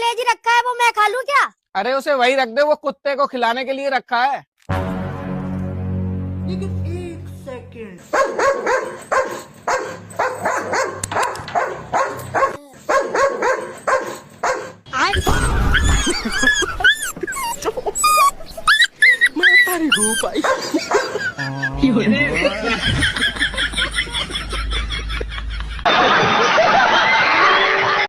कलेजी रखा है वो मैं खा लूं क्या? अरे उसे वही रख दे, वो कुत्ते को खिलाने के लिए रखा है। लेकिन एक second. Mata nih gue, Pak.